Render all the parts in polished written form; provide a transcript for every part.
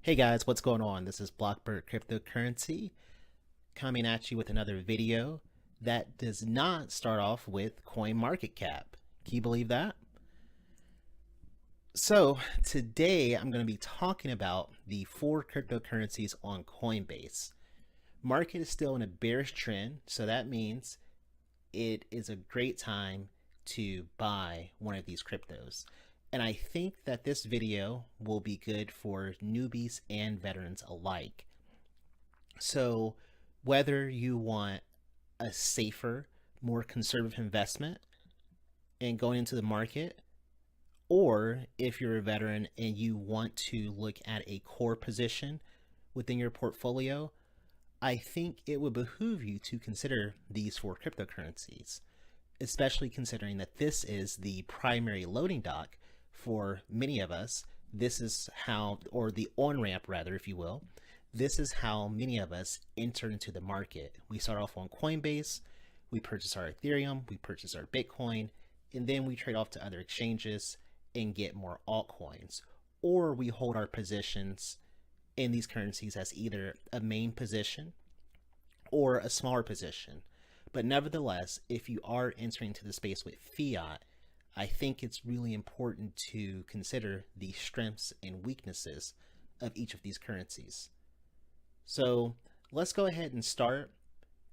Hey guys, what's going on? This is Blockbird Cryptocurrency coming at you with another video that does not start off with coin market cap. Can you believe that? So today I'm going to be talking about the four cryptocurrencies on Coinbase. Market is still in a bearish trend, so that means it is a great time to buy one of these cryptos. And I think that this video will be good for newbies and veterans alike. So whether you want a safer, more conservative investment in going into the market, or if you're a veteran and you want to look at a core position within your portfolio, I think it would behoove you to consider these four cryptocurrencies, especially considering that this is the primary loading dock for many of us. This is how, or the on-ramp rather, if you will, this is how many of us enter into the market. We start off on Coinbase, we purchase our Ethereum, we purchase our Bitcoin, and then we trade off to other exchanges and get more altcoins. Or we hold our positions in these currencies as either a main position or a smaller position. But nevertheless, if you are entering into the space with fiat, I think it's really important to consider the strengths and weaknesses of each of these currencies. So let's go ahead and start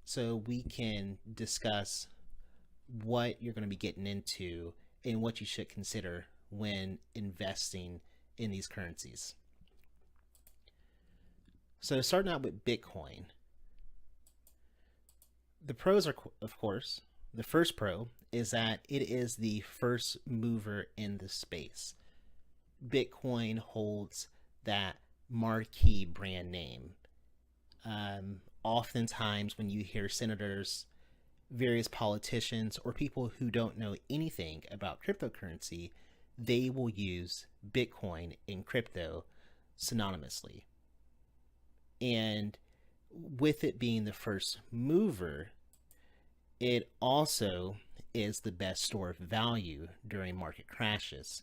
so we can discuss what you're going to be getting into and what you should consider when investing in these currencies. So starting out with Bitcoin, the pros are, of course, the first pro is that it is the first mover in the space. Bitcoin holds that marquee brand name. Oftentimes when you hear senators, various politicians, or people who don't know anything about cryptocurrency, they will use Bitcoin and crypto synonymously. And with it being the first mover, it also is the best store of value during market crashes,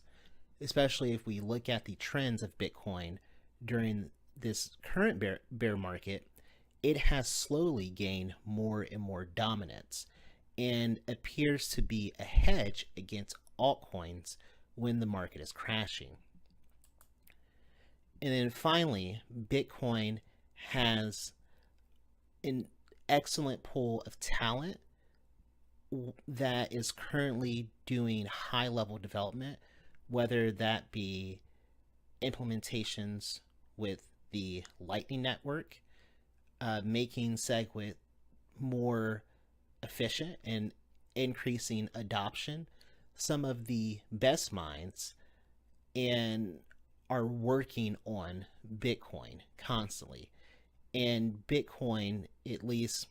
especially if we look at the trends of Bitcoin during this current bear market. It has slowly gained more and more dominance and appears to be a hedge against altcoins when the market is crashing. And then finally, Bitcoin has an excellent pool of talent that is currently doing high level development, whether that be implementations with the Lightning Network, making SegWit more efficient and increasing adoption. Some of the best minds and are working on Bitcoin constantly. And Bitcoin, at least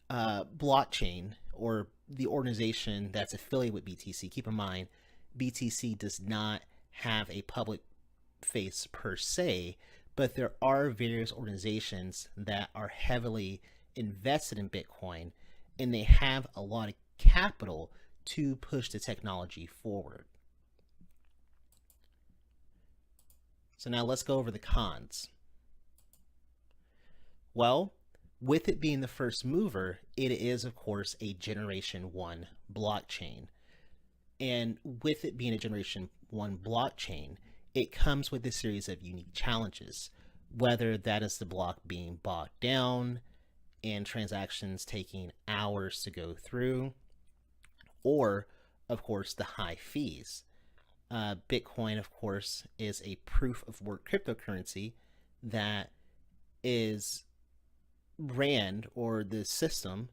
blockchain, or the organization that's affiliated with BTC, keep in mind, BTC does not have a public face per se, but there are various organizations that are heavily invested in Bitcoin, and they have a lot of capital to push the technology forward. So now let's go over the cons. Well, with it being the first mover, it is of course a generation 1 blockchain. And with it being a generation 1 blockchain, it comes with a series of unique challenges, whether that is the block being bogged down and transactions taking hours to go through, or of course the high fees. Bitcoin, of course, is a proof of work cryptocurrency that is ran, or the system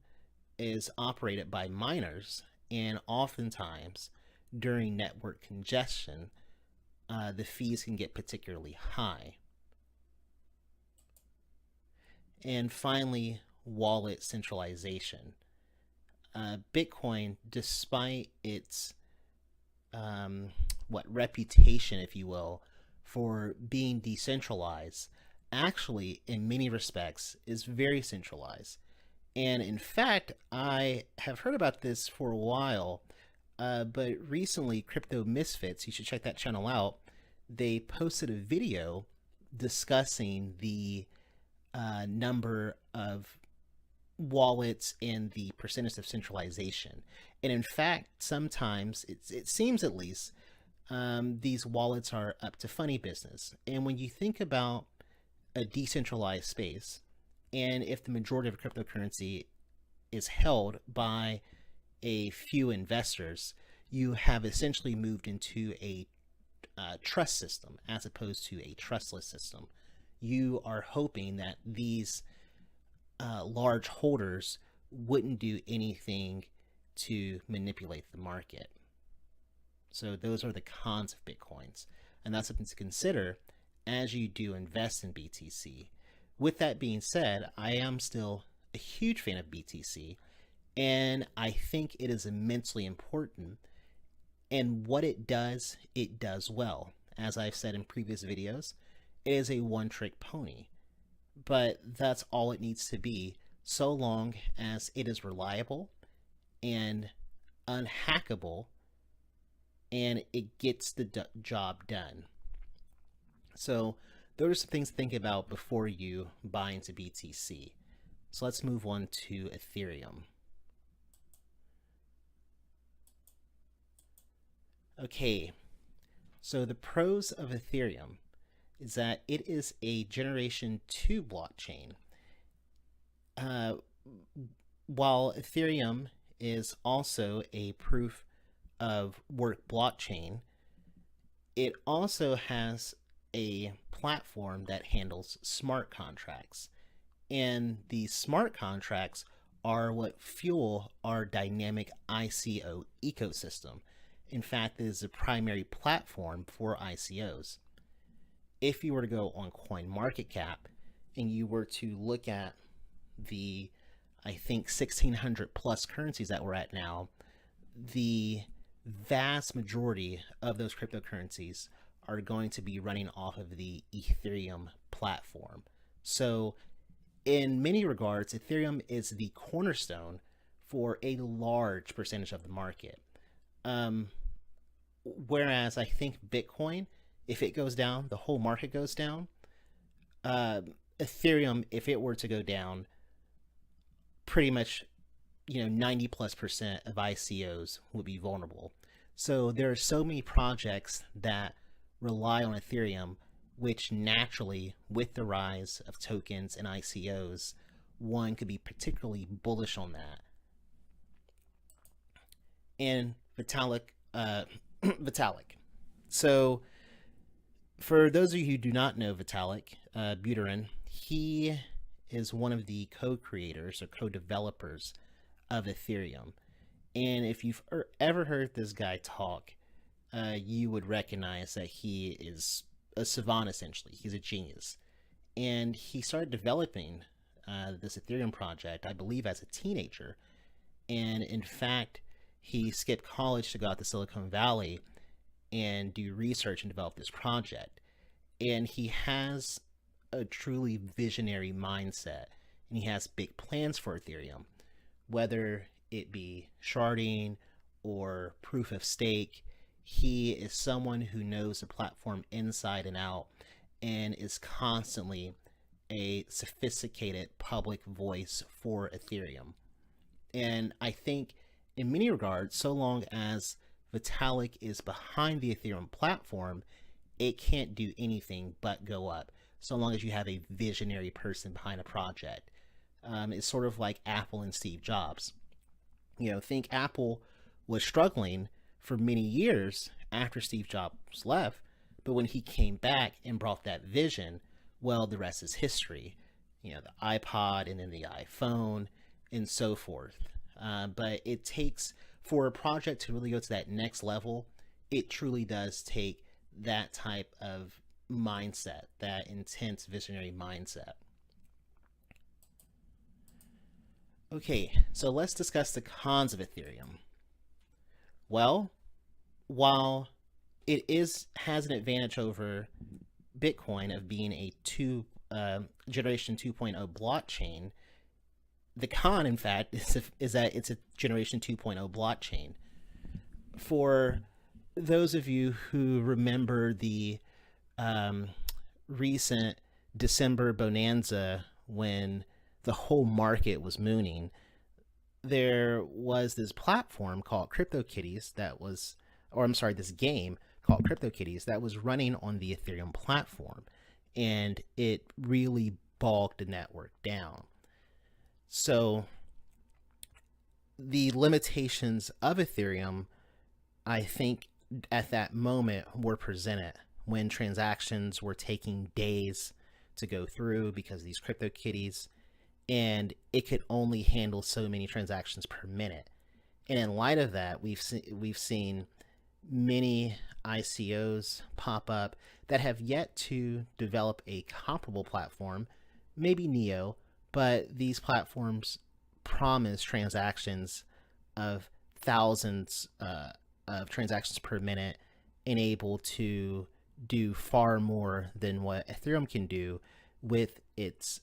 is operated by miners, and oftentimes during network congestion, the fees can get particularly high. And finally, wallet centralization. Bitcoin, despite its reputation, if you will, for being decentralized, actually in many respects is very centralized. And in fact, I have heard about this for a while, but recently Crypto Misfits, you should check that channel out, they posted a video discussing the number of wallets and the percentage of centralization. And in fact, sometimes it seems at least these wallets are up to funny business. And when you think about a decentralized space, and if the majority of cryptocurrency is held by a few investors, you have essentially moved into a trust system as opposed to a trustless system. You are hoping that these large holders wouldn't do anything to manipulate the market. So those are the cons of Bitcoins, and that's something to consider as you do invest in BTC. With that being said, I am still a huge fan of BTC, and I think it is immensely important. And what it does well. As I've said in previous videos, it is a one-trick pony. But that's all it needs to be, so long as it is reliable and unhackable, and it gets the job done. So those are some things to think about before you buy into BTC. So let's move on to Ethereum. Okay, so the pros of Ethereum is that it is a Generation 2 blockchain. While Ethereum is also a proof of work blockchain, it also has a platform that handles smart contracts. And these smart contracts are what fuel our dynamic ICO ecosystem. In fact, it is the primary platform for ICOs. If you were to go on CoinMarketCap and you were to look at the, I think, 1,600 plus currencies that we're at now, the vast majority of those cryptocurrencies are going to be running off of the Ethereum platform. So in many regards, Ethereum is the cornerstone for a large percentage of the market. Whereas I think Bitcoin, if it goes down, the whole market goes down. Ethereum, if it were to go down, pretty much 90+% of ICOs would be vulnerable. So there are so many projects that rely on Ethereum, which naturally, with the rise of tokens and ICOs, one could be particularly bullish on that. And Vitalik. So for those of you who do not know Vitalik Buterin, he is one of the co-creators or co-developers of Ethereum. And if you've ever heard this guy talk, you would recognize that he is a savant, essentially. He's a genius. And he started developing this Ethereum project, I believe, as a teenager. And in fact, he skipped college to go out to Silicon Valley and do research and develop this project. And he has a truly visionary mindset, and he has big plans for Ethereum, whether it be sharding or proof of stake. He is someone who knows the platform inside and out and is constantly a sophisticated public voice for Ethereum. And I think in many regards, so long as Vitalik is behind the Ethereum platform, it can't do anything but go up, so long as you have a visionary person behind a project. It's sort of like Apple and Steve Jobs. Think Apple was struggling for many years after Steve Jobs left, but when he came back and brought that vision, well, the rest is history. The iPod and then the iPhone and so forth. But it takes, for a project to really go to that next level, it truly does take that type of mindset, that intense visionary mindset. Okay, so let's discuss the cons of Ethereum. Well, while it has an advantage over Bitcoin of being a Generation 2.0 blockchain, the con, in fact, is that it's a Generation 2.0 blockchain. For those of you who remember the recent December bonanza when the whole market was mooning, there was this platform called CryptoKitties that was, or I'm sorry, this game called CryptoKitties that was running on the Ethereum platform, and it really bogged the network down. So the limitations of Ethereum, I think, at that moment were presented when transactions were taking days to go through because of these CryptoKitties, and it could only handle so many transactions per minute. And in light of that, we've seen many ICOs pop up that have yet to develop a comparable platform, maybe Neo, but these platforms promise transactions of thousands of transactions per minute and able to do far more than what Ethereum can do with its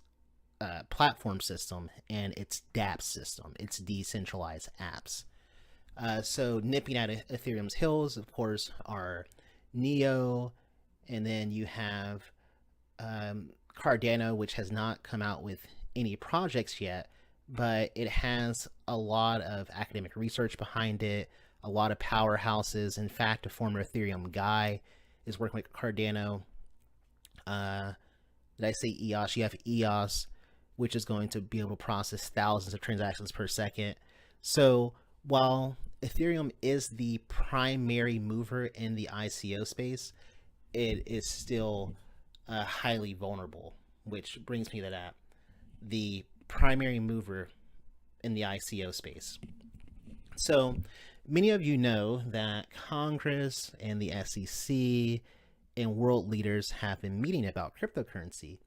platform system and its dApp system, its decentralized apps. So nipping at Ethereum's heels, of course, are Neo, and then you have Cardano, which has not come out with any projects yet, but it has a lot of academic research behind it, a lot of powerhouses. In fact, a former Ethereum guy is working with Cardano. Did I say EOS? You have EOS, which is going to be able to process thousands of transactions per second. So while Ethereum is the primary mover in the ICO space, it is still highly vulnerable, which brings me to that. The primary mover in the ICO space. So many of you know that Congress and the SEC and world leaders have been meeting about cryptocurrency,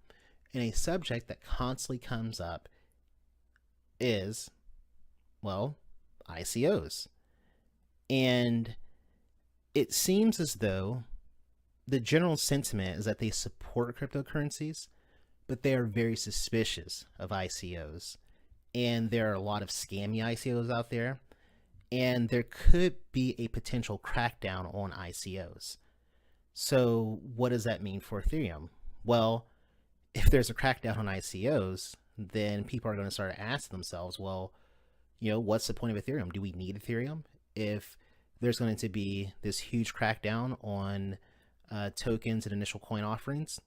and a subject that constantly comes up is, well, ICOs. And it seems as though the general sentiment is that they support cryptocurrencies, but they are very suspicious of ICOs. And there are a lot of scammy ICOs out there, and there could be a potential crackdown on ICOs. So what does that mean for Ethereum? Well, if there's a crackdown on ICOs, then people are going to start asking themselves, well, what's the point of Ethereum? Do we need Ethereum if there's going to be this huge crackdown on tokens and initial coin offerings?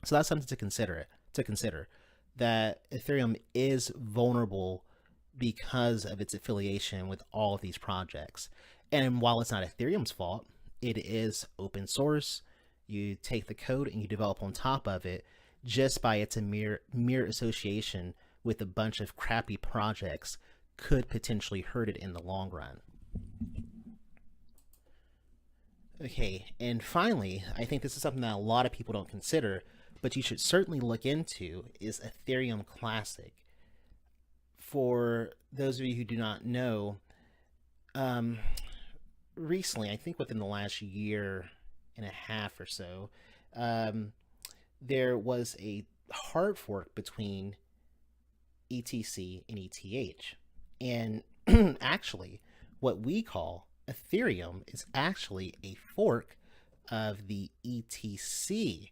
So that's something to consider. That Ethereum is vulnerable because of its affiliation with all of these projects. And while it's not Ethereum's fault, it is open source. You take the code and you develop on top of it. Just by its mere association with a bunch of crappy projects could potentially hurt it in the long run. Okay, and finally, I think this is something that a lot of people don't consider, but you should certainly look into, is Ethereum Classic. For those of you who do not know, recently, I think within the last year and a half or so, there was a hard fork between ETC and ETH. And actually, what we call Ethereum is actually a fork of the ETC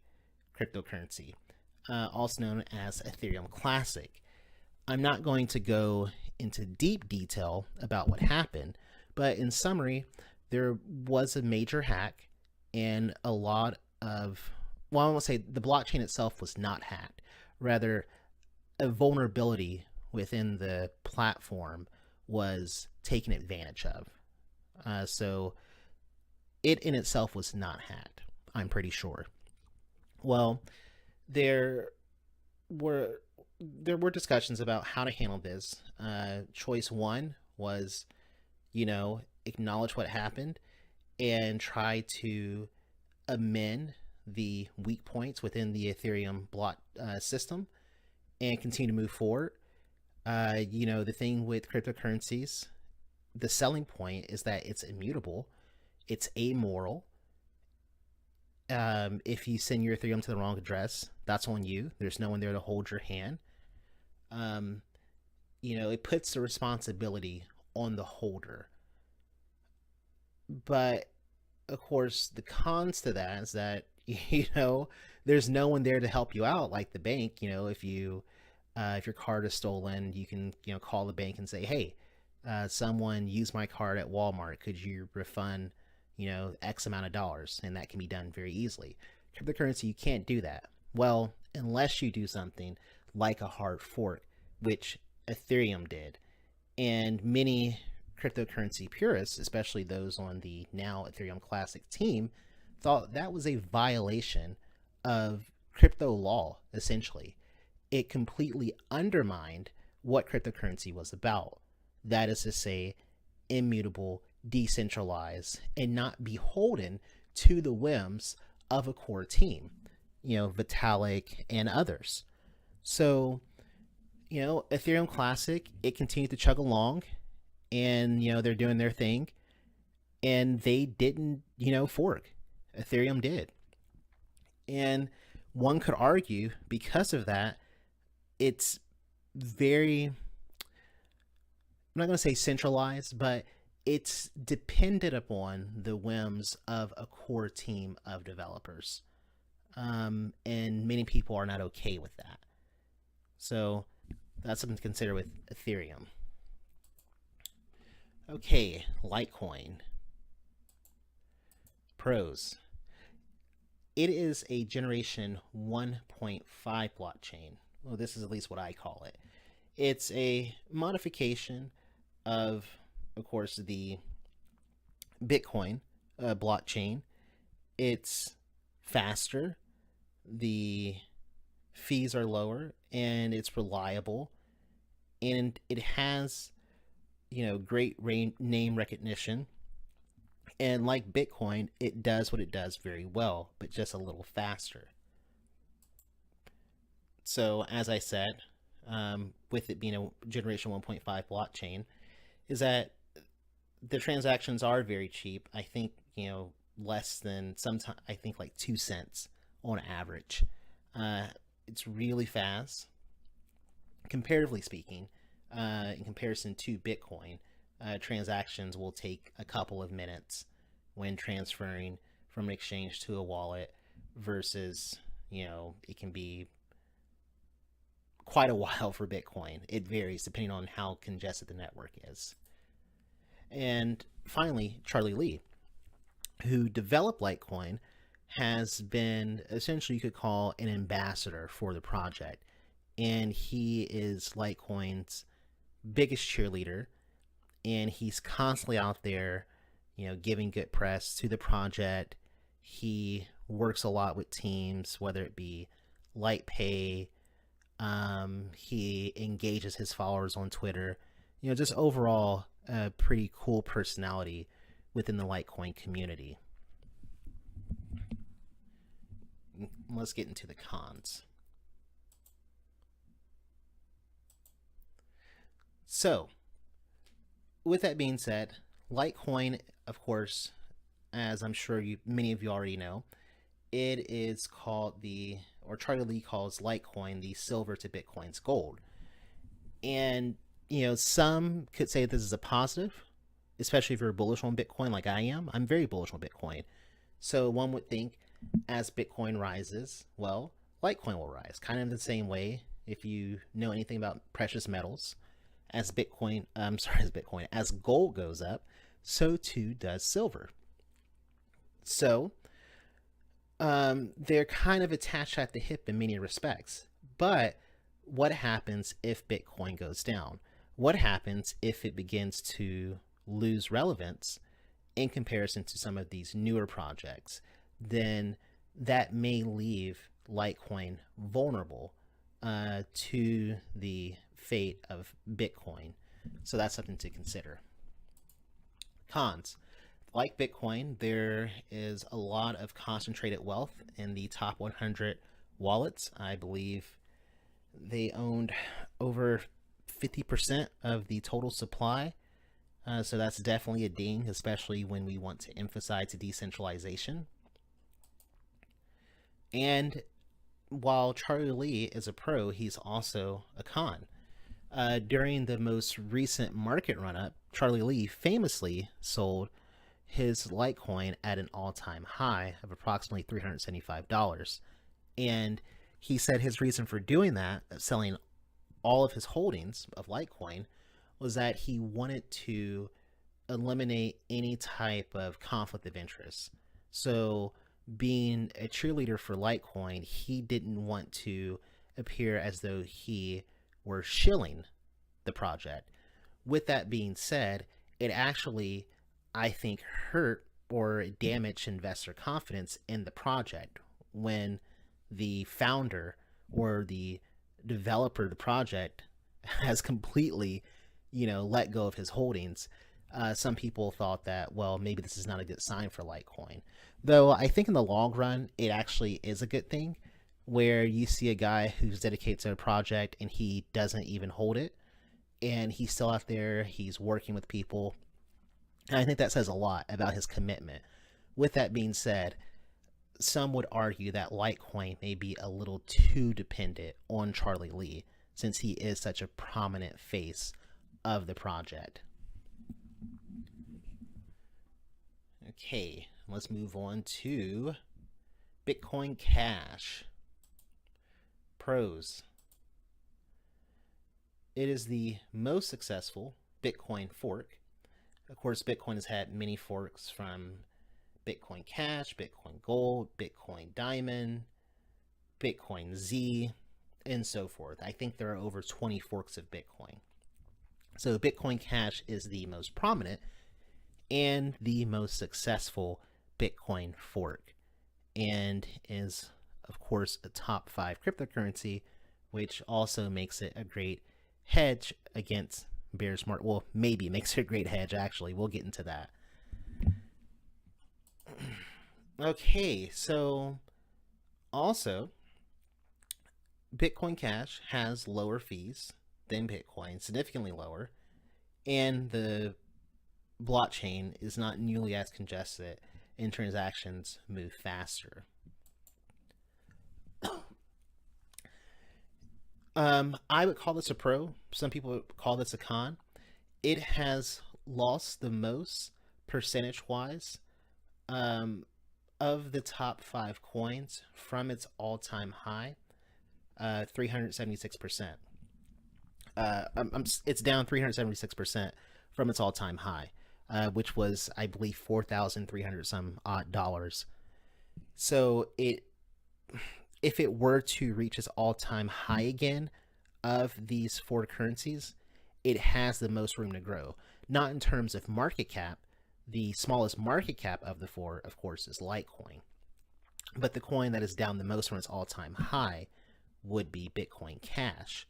cryptocurrency, also known as Ethereum Classic. I'm not going to go into deep detail about what happened, but in summary, there was a major hack and a lot of, well, I won't say the blockchain itself was not hacked, rather a vulnerability within the platform was taken advantage of. So it in itself was not hacked, I'm pretty sure. Well, there were discussions about how to handle this. Choice one was, acknowledge what happened and try to amend the weak points within the Ethereum block system and continue to move forward. The thing with cryptocurrencies, the selling point is that it's immutable, it's amoral. If you send your Ethereum to the wrong address, that's on you. There's no one there to hold your hand. It puts the responsibility on the holder. But of course, the cons to that is that, You know, there's no one there to help you out like the bank. If your card is stolen, you can call the bank and say, hey, someone used my card at Walmart. Could you refund X amount of dollars? And that can be done very easily. Cryptocurrency, you can't do that. Well, unless you do something like a hard fork, which Ethereum did. And many cryptocurrency purists, especially those on the now Ethereum Classic team, thought that was a violation of crypto law, essentially. It completely undermined what cryptocurrency was about. That is to say, immutable, decentralized, and not beholden to the whims of a core team, Vitalik and others. So, Ethereum Classic, it continued to chug along, and, they're doing their thing, and they didn't, fork. Ethereum did. And one could argue because of that, it's very, I'm not going to say centralized, but it's dependent upon the whims of a core team of developers. And many people are not okay with that. So that's something to consider with Ethereum. Okay, Litecoin Pros. It is a generation 1.5 blockchain. Well, this is at least what I call it. It's a modification of course, the Bitcoin blockchain. It's faster, the fees are lower, and it's reliable, and it has great name recognition. And like Bitcoin, it does what it does very well, but just a little faster. So as I said, with it being a generation 1.5 blockchain, is that the transactions are very cheap. I think less than sometimes, I think like 2 cents on average. It's really fast, comparatively speaking. In comparison to Bitcoin, transactions will take a couple of minutes when transferring from an exchange to a wallet, versus it can be quite a while for Bitcoin. It varies depending on how congested the network is. And finally, Charlie Lee, who developed Litecoin, has been essentially, you could call, an ambassador for the project. And he is Litecoin's biggest cheerleader. And he's constantly out there, giving good press to the project. He works a lot with teams, whether it be LitePay. He engages his followers on Twitter. Just overall, a pretty cool personality within the Litecoin community. Let's get into the cons. So, with that being said, Litecoin, of course, as I'm sure many of you already know, it is called or Charlie Lee calls Litecoin the silver to Bitcoin's gold. And, some could say this is a positive, especially if you're bullish on Bitcoin like I am. I'm very bullish on Bitcoin. So one would think as Bitcoin rises, well, Litecoin will rise. Kind of the same way, if you know anything about precious metals, as gold goes up, so too does silver. So they're kind of attached at the hip in many respects. But what happens if Bitcoin goes down? What happens if it begins to lose relevance in comparison to some of these newer projects? Then that may leave Litecoin vulnerable to the fate of Bitcoin. So that's something to consider. Cons. Like Bitcoin, there is a lot of concentrated wealth in the top 100 wallets. I believe they owned over 50% of the total supply. So that's definitely a ding, especially when we want to emphasize decentralization. And while Charlie Lee is a pro, he's also a con. During the most recent market run-up, Charlie Lee famously sold his Litecoin at an all-time high of approximately $375. And he said his reason for doing that, selling all of his holdings of Litecoin, was that he wanted to eliminate any type of conflict of interest. So being a cheerleader for Litecoin, he didn't want to appear as though he were shilling the project. With that being said, it actually, I think, hurt or damaged investor confidence in the project when the founder or the developer of the project has completely, let go of his holdings. Some people thought that, well, maybe this is not a good sign for Litecoin. Though I think in the long run, it actually is a good thing, where you see a guy who's dedicated to a project and he doesn't even hold it, and he's still out there, he's working with people. And I think that says a lot about his commitment. With that being said, some would argue that Litecoin may be a little too dependent on Charlie Lee, since he is such a prominent face of the project. Okay, let's move on to Bitcoin Cash. Pros. It is the most successful Bitcoin fork. Of course, Bitcoin has had many forks, from Bitcoin Cash, Bitcoin Gold, Bitcoin Diamond, Bitcoin Z, and so forth. I think there are over 20 forks of Bitcoin. So Bitcoin Cash is the most prominent and the most successful Bitcoin fork, and is, of course, a top 5 cryptocurrency, which also makes it a great hedge against bearish market. Well, maybe makes it a great hedge, actually. We'll get into that. Okay, so also, Bitcoin Cash has lower fees than Bitcoin, significantly lower, and the blockchain is not nearly as congested, and transactions move faster. I would call this a pro. Some people would call this a con. It has lost the most percentage-wise of the top 5 coins from its all-time high, 376%. It's down 376% from its all-time high, which was, I believe, $4,300 some odd dollars. So if it were to reach its all-time high again of these 4 currencies, it has the most room to grow. Not in terms of market cap. The smallest market cap of the 4, of course, is Litecoin. But the coin that is down the most from its all-time high would be Bitcoin Cash.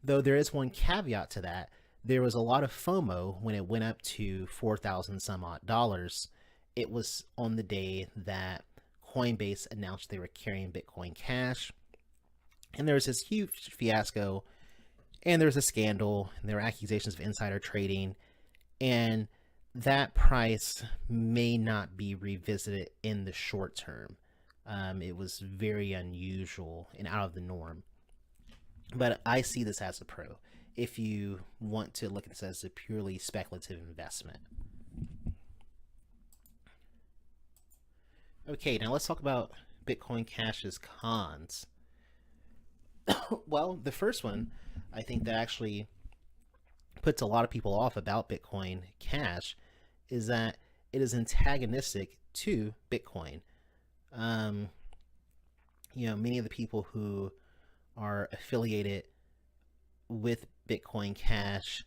Though there is one caveat to that. There was a lot of FOMO when it went up to 4,000 some odd dollars. It was on the day that Coinbase announced they were carrying Bitcoin Cash, and there was this huge fiasco, and there was a scandal, and there were accusations of insider trading, and that price may not be revisited in the short term. It was very unusual and out of the norm. But I see this as a pro if you want to look at this as a purely speculative investment. Okay, now let's talk about Bitcoin Cash's cons. Well, the first one, I think that actually puts a lot of people off about Bitcoin Cash, is that it is antagonistic to Bitcoin. Many of the people who are affiliated with Bitcoin Cash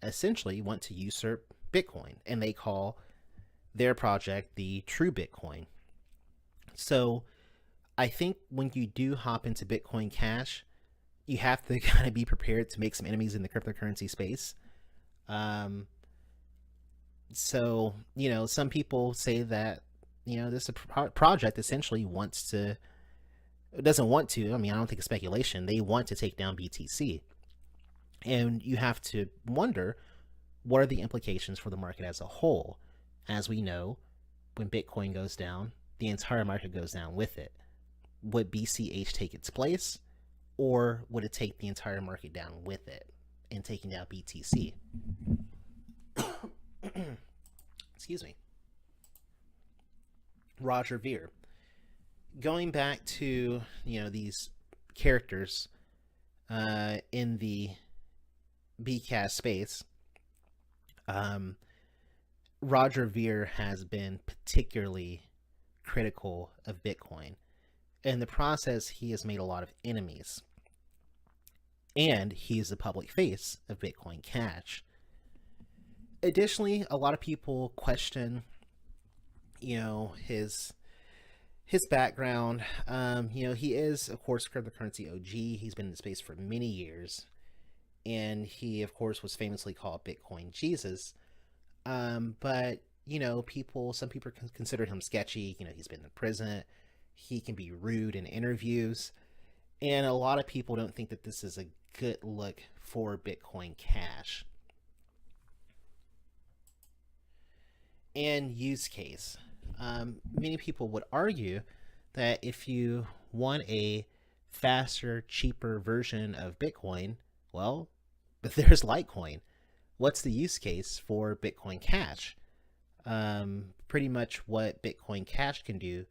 essentially want to usurp Bitcoin, and they call their project the true Bitcoin. So I think when you do hop into Bitcoin Cash, you have to kind of be prepared to make some enemies in the cryptocurrency space. So, some people say that, this project essentially doesn't want to, I don't think it's speculation, they want to take down BTC. And you have to wonder, what are the implications for the market as a whole? As we know, when Bitcoin goes down, the entire market goes down with it. Would BCH take its place, or would it take the entire market down with it and taking down BTC? Excuse me. Roger Ver. Going back to these characters in the BCAS space, um, Roger Ver has been particularly critical of Bitcoin. In the process, he has made a lot of enemies, and he is the public face of Bitcoin Cash. Additionally, a lot of people question, his background. He is, of course, cryptocurrency OG. He's been in the space for many years, and he, of course, was famously called Bitcoin Jesus. But some people consider him sketchy. He's been in prison. He can be rude in interviews, and a lot of people don't think that this is a good look for Bitcoin Cash. And use case. Many people would argue that if you want a faster, cheaper version of Bitcoin, well, there's Litecoin. What's the use case for Bitcoin Cash? Pretty much what Bitcoin Cash can do,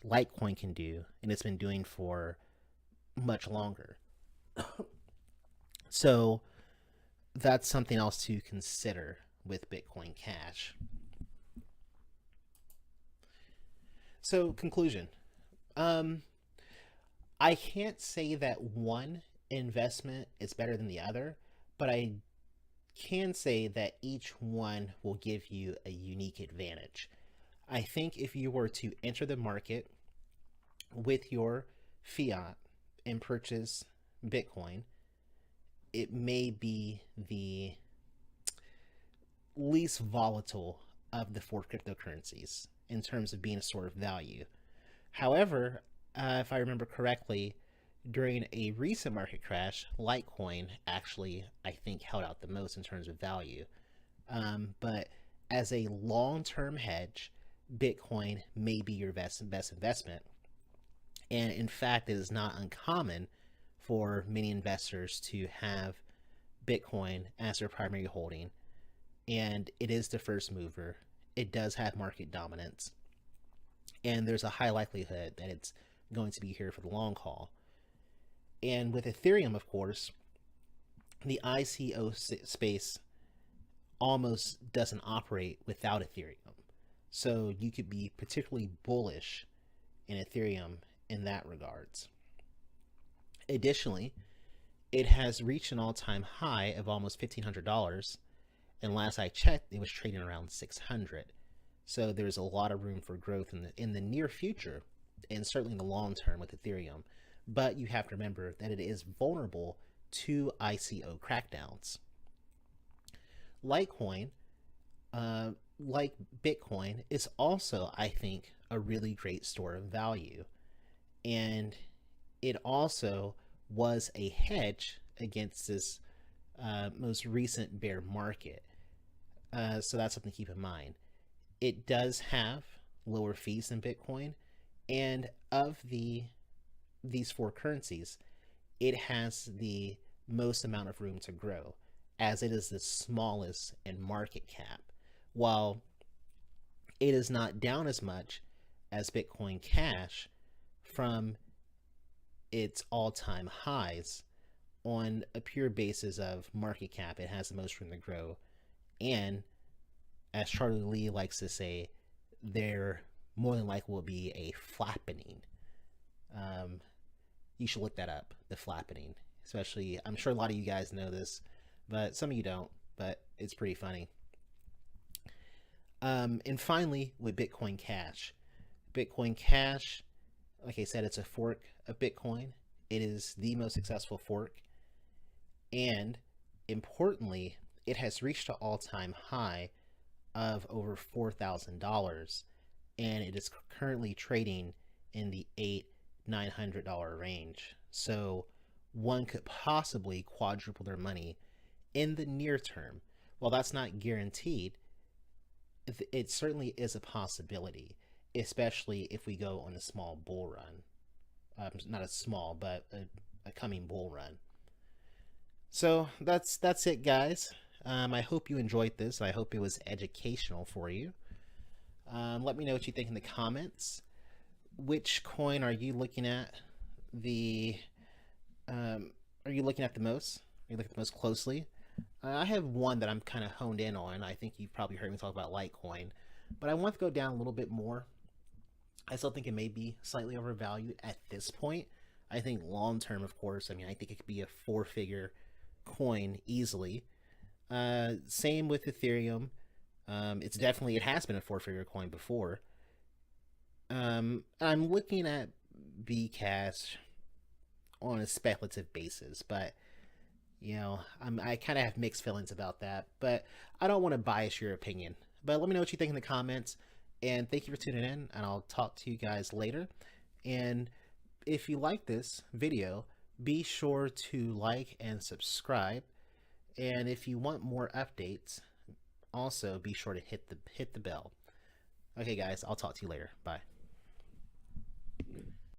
Litecoin can do, and it's been doing for much longer. So that's something else to consider with Bitcoin Cash. So, conclusion. Um, I can't say that one investment is better than the other, but I can say that each one will give you a unique advantage. I think if you were to enter the market with your fiat and purchase Bitcoin, it may be the least volatile of the four cryptocurrencies in terms of being a store of value. However, if I remember correctly, during a recent market crash, Litecoin actually, I think, held out the most in terms of value. But as a long term hedge, Bitcoin may be your best investment. And in fact, it is not uncommon for many investors to have Bitcoin as their primary holding. And it is the first mover. It does have market dominance. And there's a high likelihood that it's going to be here for the long haul. And with Ethereum, of course, the ICO space almost doesn't operate without Ethereum. So you could be particularly bullish in Ethereum in that regards. Additionally, it has reached an all-time high of almost $1,500, and last I checked, it was trading around 600. So there's a lot of room for growth in the near future, and certainly in the long term with Ethereum. But you have to remember that it is vulnerable to ICO crackdowns. Litecoin, like Bitcoin, is also, I think, a really great store of value. And it also was a hedge against this most recent bear market. So that's something to keep in mind. It does have lower fees than Bitcoin, and of these four currencies, it has the most amount of room to grow, as it is the smallest in market cap. While it is not down as much as Bitcoin Cash from its all-time highs, on a pure basis of market cap, it has the most room to grow. And as Charlie Lee likes to say, there more than likely will be a flattening. You should look that up, the flattening. Especially, I'm sure a lot of you guys know this, but some of you don't, but it's pretty funny. And finally, with Bitcoin Cash. Bitcoin Cash, like I said, it's a fork of Bitcoin. It is the most successful fork. And importantly, it has reached an all-time high of over $4,000, and it is currently trading in the $800-900 range. So one could possibly quadruple their money in the near term. While that's not guaranteed, it certainly is a possibility, especially if we go on a small bull run. Not a small, but a coming bull run. So that's it, guys. I hope you enjoyed this. I hope it was educational for you. Let me know what you think in the comments. Which coin are you looking at? Are you looking at the most? Are you looking at the most closely? I have one that I'm kind of honed in on. I think you've probably heard me talk about Litecoin, but I want to go down a little bit more. I still think it may be slightly overvalued at this point. I think long term, of course, I mean, I think it could be a four-figure coin easily. Same with Ethereum. It has been a four-figure coin before. I'm looking at Bcash on a speculative basis, but I kind of have mixed feelings about that. But I don't want to bias your opinion. But let me know what you think in the comments. And thank you for tuning in, and I'll talk to you guys later. And if you like this video, be sure to like and subscribe. And if you want more updates, also be sure to hit the bell. Okay, guys, I'll talk to you later. Bye.